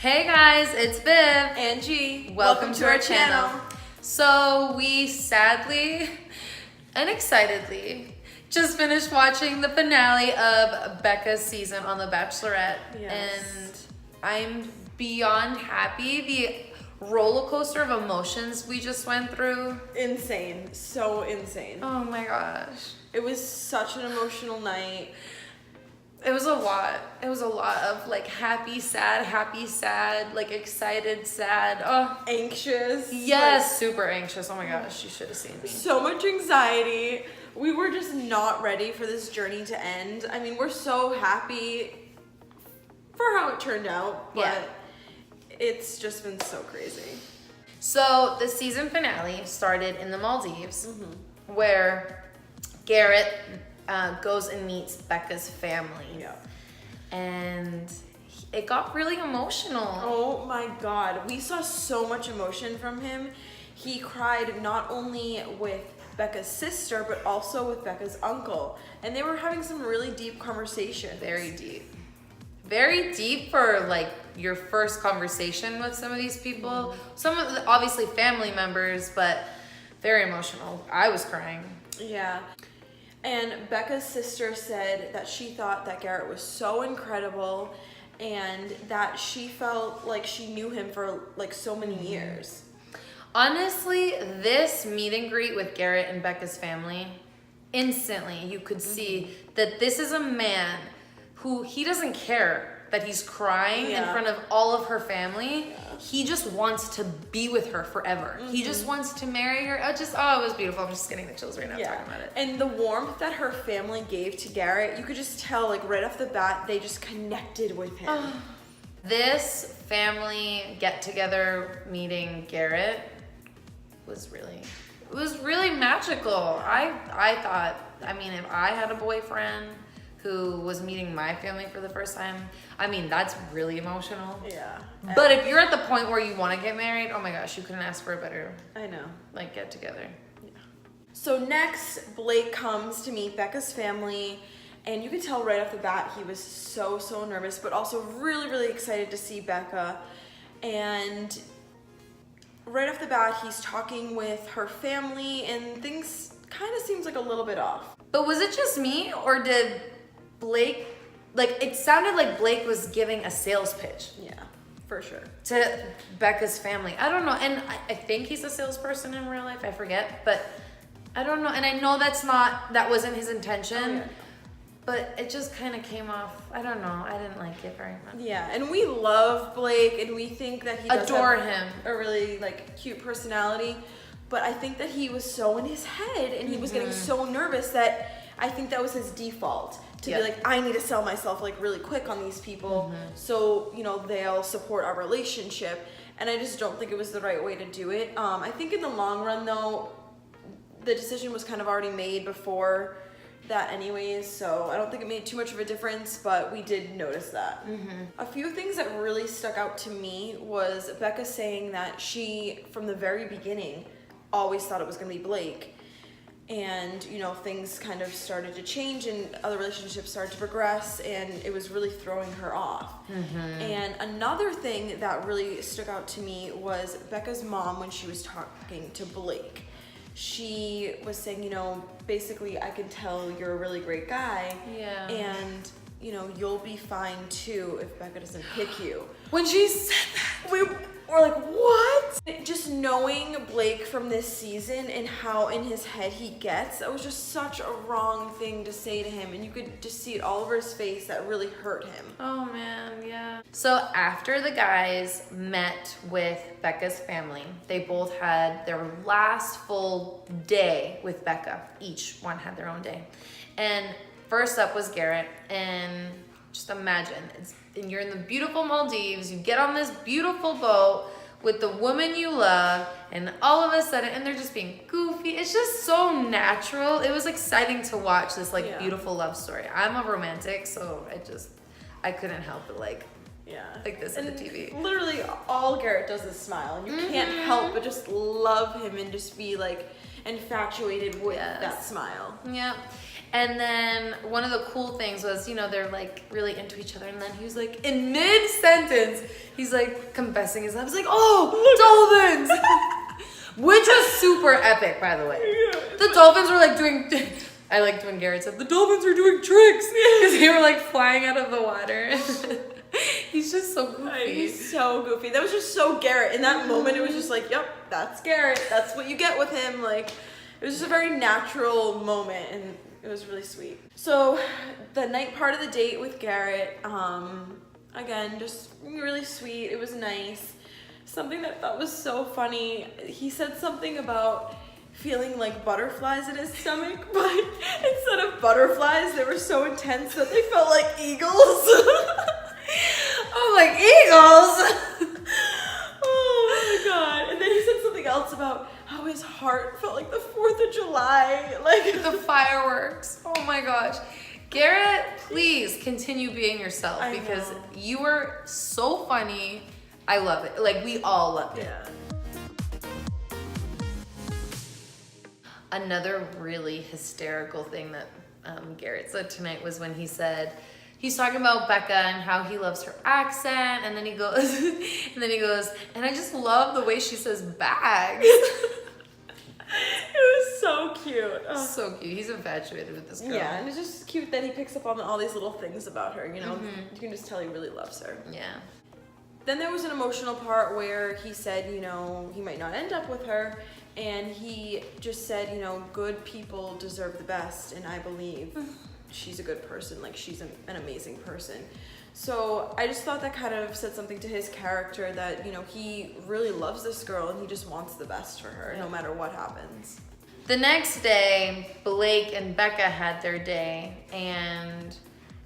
Hey guys, it's Viv and G. Welcome to our channel. So we sadly and excitedly just finished watching the finale of Becca's season on The Bachelorette. Yes. And I'm beyond happy. The roller coaster of emotions we just went through. Insane. So insane. Oh my gosh. It was such an emotional night. It was a lot. It was a lot of like happy, sad, like excited, sad. Oh, Anxious. yes, super anxious. Oh my gosh, you should have seen me. So much anxiety. We were just not ready for this journey to end. I mean, we're so happy for how it turned out, but it's just been so crazy. So the season finale started in the Maldives, where Garrett goes and meets Becca's family. Yeah. And it got really emotional. Oh my God. We saw so much emotion from him. He cried not only with Becca's sister, but also with Becca's uncle. And they were having some really deep conversations. Very deep. Very deep for like your first conversation with some of these people. Some of the, obviously family members, but very emotional. I was crying. Yeah. And Becca's sister said that she thought that Garrett was so incredible and that she felt like she knew him for like so many years. Honestly, this meet and greet with Garrett and Becca's family, instantly you could see that this is a man who he doesn't care that he's crying in front of all of her family. He just wants to be with her forever. He just wants to marry her. It was beautiful. I'm just getting the chills right now talking about it. And the warmth that her family gave to Garrett, you could just tell like right off the bat, they just connected with him. This family get-together meeting Garrett was really magical. I thought, I mean, if I had a boyfriend who was meeting my family for the first time, I mean, that's really emotional. Yeah. But if you're at the point where you want to get married, oh my gosh, you couldn't ask for a better, I know, like, get together. Yeah. So next, Blake comes to meet Becca's family, and you could tell right off the bat he was so nervous, but also really excited to see Becca. And right off the bat, he's talking with her family, and things kind of seems like a little bit off. But was it just me, or did Blake, like, it sounded like Blake was giving a sales pitch. Yeah, for sure. To Becca's family. I don't know. And I think he's a salesperson in real life. I forget. But I don't know. And I know that wasn't his intention. But it just kind of came off. I don't know. I didn't like it very much. Yeah, and we love Blake, and we think that he does adore have him. A really like cute personality. But I think that he was so in his head, and he was getting so nervous that I think that was his default. To be like, I need to sell myself like really quick on these people so, you know, they'll support our relationship. And I just don't think it was the right way to do it. I think in the long run though, the decision was kind of already made before that anyways, so I don't think it made too much of a difference, but we did notice that. A few things that really stuck out to me was Becca saying that she, from the very beginning, always thought it was gonna be Blake. And, you know, things kind of started to change and other relationships started to progress, and it was really throwing her off. And another thing that really stuck out to me was Becca's mom when she was talking to Blake. She was saying, you know, basically, I can tell you're a really great guy. Yeah. And, you know, you'll be fine too if Becca doesn't pick you. When she said that, we were like, what? Just knowing Blake from this season and how in his head he gets, that was just such a wrong thing to say to him. And you could just see it all over his face. That really hurt him. oh man, yeah. So after the guys met with Becca's family, they both had their last full day with Becca. Each one had their own day. And first up was Garrett, and just imagine, and you're in the beautiful Maldives, you get on this beautiful boat with the woman you love, and all of a sudden, and they're just being goofy. It's just so natural. It was exciting to watch this like beautiful love story. I'm a romantic, so I couldn't help but like this on the TV. Literally all Garrett does is smile, and you can't help but just love him and just be like infatuated with that smile. Yeah. And then one of the cool things was, you know, they're like really into each other. And then he was like, in mid-sentence, he's like confessing his love. He's like, oh, dolphins! Which was super epic, by the way. Yeah. The dolphins were like doing, I liked when Garrett said, the dolphins were doing tricks. Because they were like flying out of the water. He's just so goofy. He's so goofy. That was just so Garrett. In that moment, it was just like, yep, that's Garrett. That's what you get with him. Like, it was just a very natural moment, and it was really sweet. So, the night part of the date with Garrett, again, just really sweet. It was nice. Something that I thought was so funny, he said something about feeling like butterflies in his stomach, but instead of butterflies, they were so intense that they felt like eagles. Oh, like eagles! Oh my god. And then he said something else about how his heart felt like the 4th of July. Like the fireworks. Oh my gosh. Garrett, please continue being yourself because you were so funny. I love it. Like, we all loved it. yeah. Another really hysterical thing that Garrett said tonight was when he said, he's talking about Becca and how he loves her accent, and then he goes, and I just love the way she says bags. It was so cute. Oh. So cute. He's infatuated with this girl. Yeah, and it's just cute that he picks up on all these little things about her, you know? You can just tell he really loves her. Yeah. Then there was an emotional part where he said, you know, he might not end up with her, and he just said, you know, good people deserve the best, and I believe she's a good person, like she's an amazing person. So I just thought that kind of said something to his character that, you know, he really loves this girl and he just wants the best for her no matter what happens. The next day, Blake and Becca had their day, and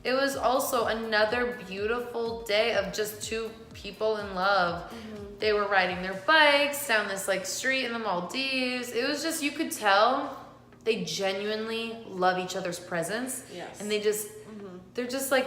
it was also another beautiful day of just two people in love. They were riding their bikes down this like street in the Maldives. It was just, you could tell they genuinely love each other's presence. Yes. And they just, they're just like,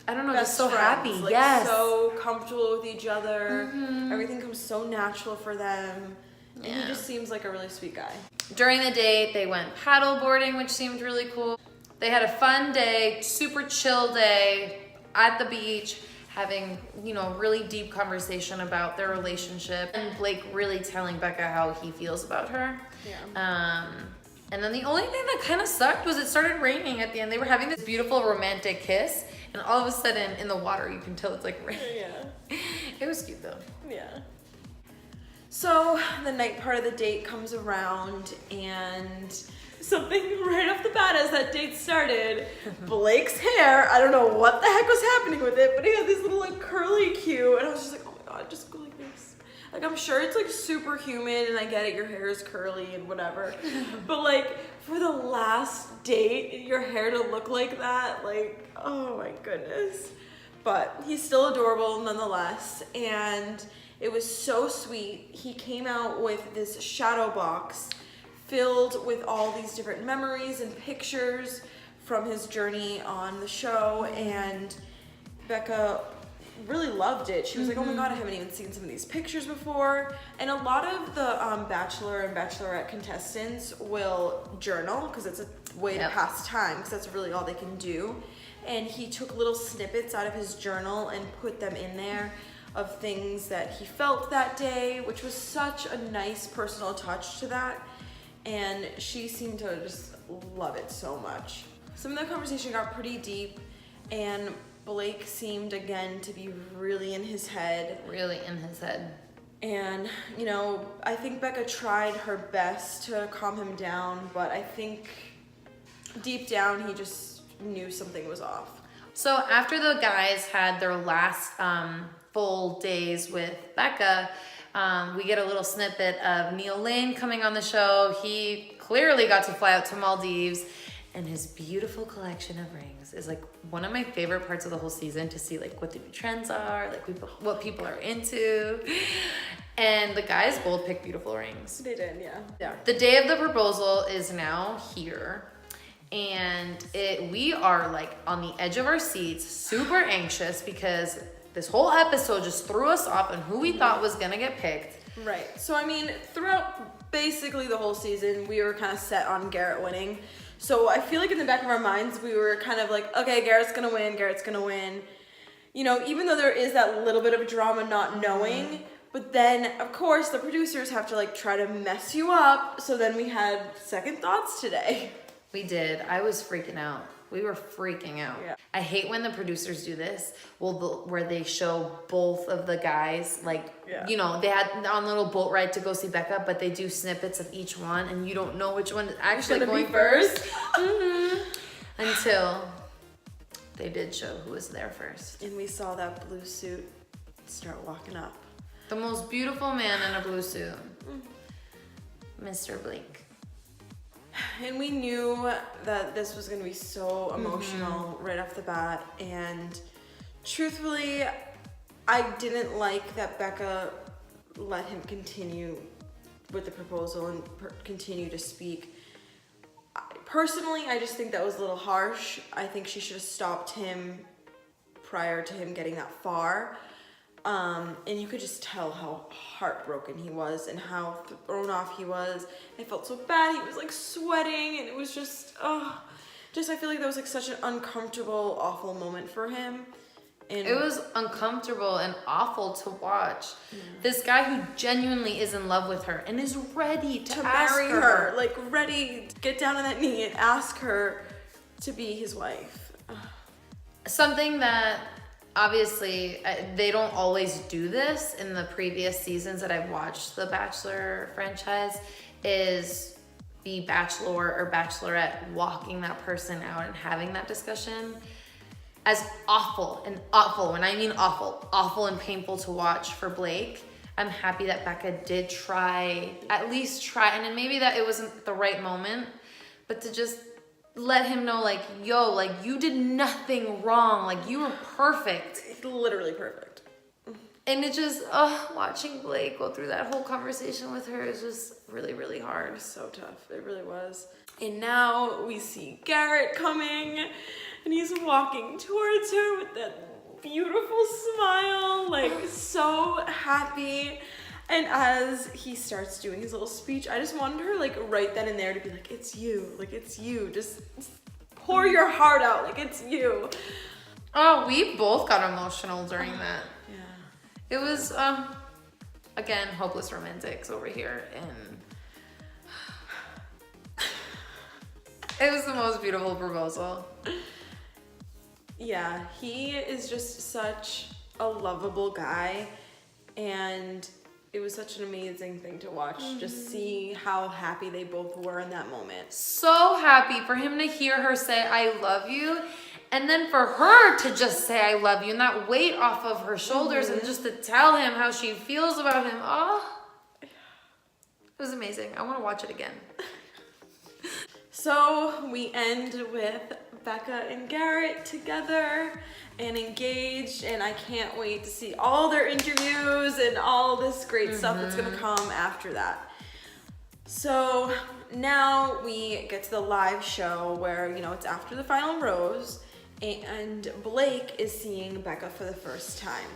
I don't know, Best just so friends, happy. like, yes. so comfortable with each other. Everything comes so natural for them. And Yeah. he just seems like a really sweet guy. During the date, they went paddle boarding, which seemed really cool. They had a fun day, super chill day at the beach, having, you know, really deep conversation about their relationship. And Blake really telling Becca how he feels about her. Yeah. And then the only thing that kind of sucked was it started raining at the end. They were having this beautiful romantic kiss, and all of a sudden in the water, you can tell it's like raining. Yeah. It was cute though. Yeah. So the night part of the date comes around, and something right off the bat as that date started, Blake's hair, I don't know what the heck was happening with it, but he had this little like curly Q, and I was just like, oh my god, just go like this. Like, I'm sure it's like super humid, and I get it, your hair is curly and whatever, but like for the last date, your hair to look like that, like, oh my goodness. But he's still adorable nonetheless, and it was so sweet. He came out with this shadow box filled with all these different memories and pictures from his journey on the show, and Becca really loved it. She was like, oh my god, I haven't even seen some of these pictures before. And a lot of the Bachelor and Bachelorette contestants will journal because it's a way to pass time, because that's really all they can do. And he took little snippets out of his journal and put them in there of things that he felt that day, which was such a nice personal touch to that. And she seemed to just love it so much. Some of the conversation got pretty deep, and Blake seemed again to be really in his head. Really in his head. And, you know, I think Becca tried her best to calm him down, but I think deep down he just knew something was off. So after the guys had their last full days with Becca, we get a little snippet of Neil Lane coming on the show. He clearly got to fly out to Maldives, and his beautiful collection of rings is like one of my favorite parts of the whole season, to see like what the new trends are, like what people are into. And the guys both picked beautiful rings. They did, yeah. The day of the proposal is now here. And we are like on the edge of our seats, super anxious, because this whole episode just threw us off on who we thought was gonna get picked. Right. So I mean, throughout basically the whole season, we were kind of set on Garrett winning. So I feel like in the back of our minds, we were kind of like, okay, Garrett's gonna win, Garrett's gonna win. You know, even though there is that little bit of drama not knowing, but then, of course, the producers have to, like, try to mess you up. So then we had second thoughts today. We did. I was freaking out. We were freaking out. Yeah. I hate when the producers do this. Well, where they show both of the guys, like, you know, they had on a little boat ride to go see Becca, but they do snippets of each one, and you don't know which one is actually going first. Until they did show who was there first. And we saw that blue suit start walking up. The most beautiful man in a blue suit. Mr. Blake. And we knew that this was going to be so emotional right off the bat. And truthfully, I didn't like that Becca let him continue with the proposal and continue to speak. Personally, I just think that was a little harsh. I think she should have stopped him prior to him getting that far. And you could just tell how heartbroken he was and how thrown off he was. I felt so bad. He was like sweating, and it was just I feel like that was like such an uncomfortable, awful moment for him. And it was uncomfortable and awful to watch. This guy who genuinely is in love with her and is ready to marry her, like ready to get down on that knee and ask her to be his wife. Something that obviously they don't always do this in the previous seasons that I've watched the Bachelor franchise is the Bachelor or Bachelorette walking that person out and having that discussion. As awful, when I mean awful and painful to watch for Blake, I'm happy that Becca did at least try, and then maybe that it wasn't the right moment, but to just let him know, like, yo, like, you did nothing wrong, like, you were perfect. Literally perfect. And it just, watching Blake go through that whole conversation with her is just really, really hard. So tough, it really was. And now we see Garrett coming, and he's walking towards her with that beautiful smile, like so happy. And as he starts doing his little speech, I just wanted her, like, right then and there to be like, it's you, just pour your heart out, like, it's you. Oh, we both got emotional during that. Yeah. It was, again, hopeless romantics over here, and it was the most beautiful proposal. Yeah, he is just such a lovable guy, and it was such an amazing thing to watch, just see how happy they both were in that moment. So happy for him to hear her say, I love you, and then for her to just say, I love you, and that weight off of her shoulders, and just to tell him how she feels about him. Oh, it was amazing. I want to watch it again. So we end with Becca and Garrett together and engaged, and I can't wait to see all their interviews and all this great stuff that's gonna come after that. So now we get to the live show where, you know, it's after the final rose, and Blake is seeing Becca for the first time.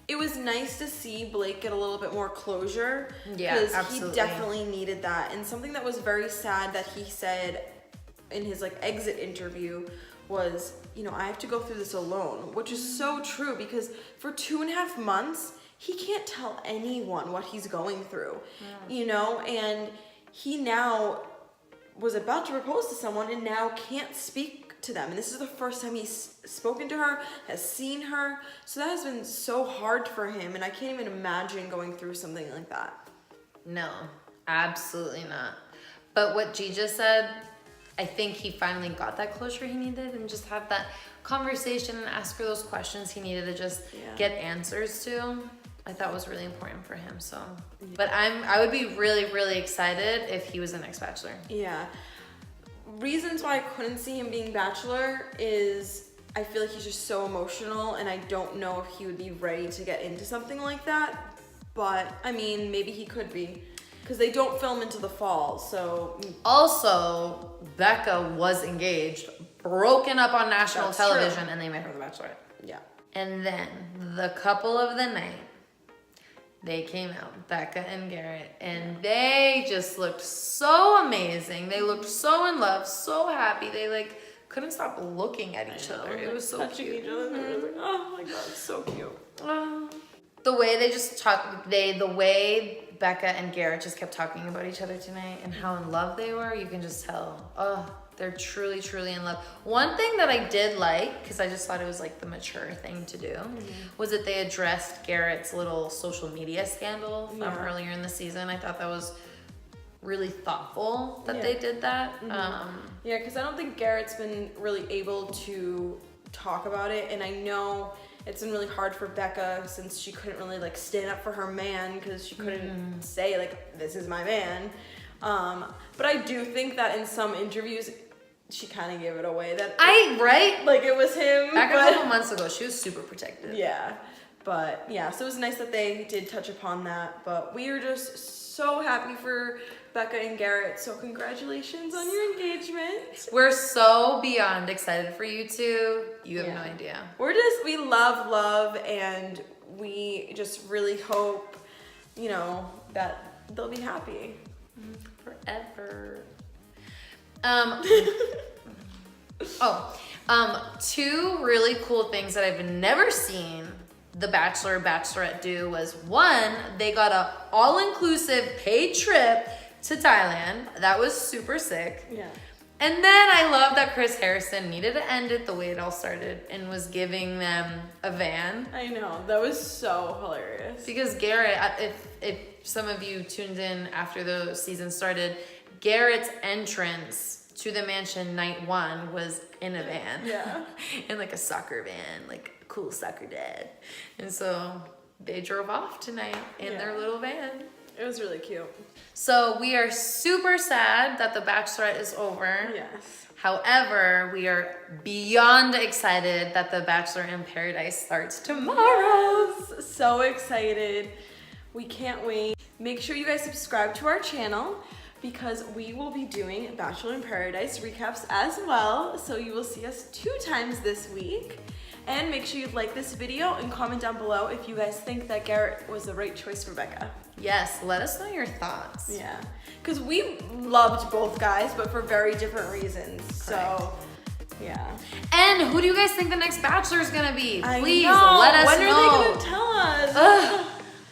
It was nice to see Blake get a little bit more closure, because he definitely needed that. And something that was very sad that he said in his, like, exit interview was, you know, I have to go through this alone, which is so true, because for 2.5 months he can't tell anyone what he's going through, you know, and he now was about to propose to someone and now can't speak to them, and this is the first time he's spoken to her, has seen her, so that has been so hard for him, and I can't even imagine going through something like that. No, absolutely not. But what G just said, I think he finally got that closure he needed, and just have that conversation and ask her those questions he needed to just get answers to. I thought was really important for him. So, but I would be really, really excited if he was the next Bachelor. Yeah. Reasons why I couldn't see him being Bachelor is I feel like he's just so emotional, and I don't know if he would be ready to get into something like that. But I mean, maybe he could be, because they don't film until the fall. So also, Becca was engaged, broken up on national television, and they made her the Bachelorette. Yeah. And then the couple of the night they came out, Becca and Garrett, and they just looked so amazing. They looked so in love, so happy. They like couldn't stop looking at each other. It was so touching cute. each other. Like, oh my god, so cute. The way they just talked, the way Becca and Garrett just kept talking about each other tonight and how in love they were, you can just tell. Oh, they're truly, truly in love. One thing that I did like, because I just thought it was like the mature thing to do, was that they addressed Garrett's little social media scandal from earlier in the season. I thought that was really thoughtful that they did that. Yeah, because I don't think Garrett's been really able to talk about it, and I know it's been really hard for Becca since she couldn't really like stand up for her man because she couldn't say like, this is my man. But I do think that in some interviews she kind of gave it away that like it was him. Back a couple months ago, she was super protective. Yeah, but yeah, so it was nice that they did touch upon that. But we are just so happy for Becca and Garrett. So congratulations on your engagement. We're so beyond excited for you two. You have no idea. We love, and we just really hope, you know, that they'll be happy. Forever. Two really cool things that I've never seen the Bachelor or Bachelorette do was, one, they got a all-inclusive paid trip to Thailand. That was super sick. Yeah. And then I love that Chris Harrison needed to end it the way it all started and was giving them a van. I know, that was so hilarious. Because Garrett, if some of you tuned in after the season started, Garrett's entrance to the mansion night one was in a van. Yeah. In like a soccer van, like a cool soccer dad. And so they drove off tonight in their little van. It was really cute. So we are super sad that the Bachelorette is over. Yes. However, we are beyond excited that the Bachelor in Paradise starts tomorrow. Yes. So excited. We can't wait. Make sure you guys subscribe to our channel because we will be doing Bachelor in Paradise recaps as well. So you will see us 2 times this week. And make sure you like this video and comment down below if you guys think that Garrett was the right choice for Becca. Yes, let us know your thoughts. Yeah, because we loved both guys, but for very different reasons. Correct. So, yeah. And who do you guys think the next Bachelor is gonna be? Please let let us know. When are they gonna tell us? Ugh.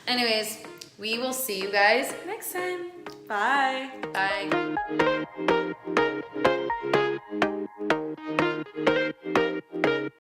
Anyways, we will see you guys next time. Bye. Bye.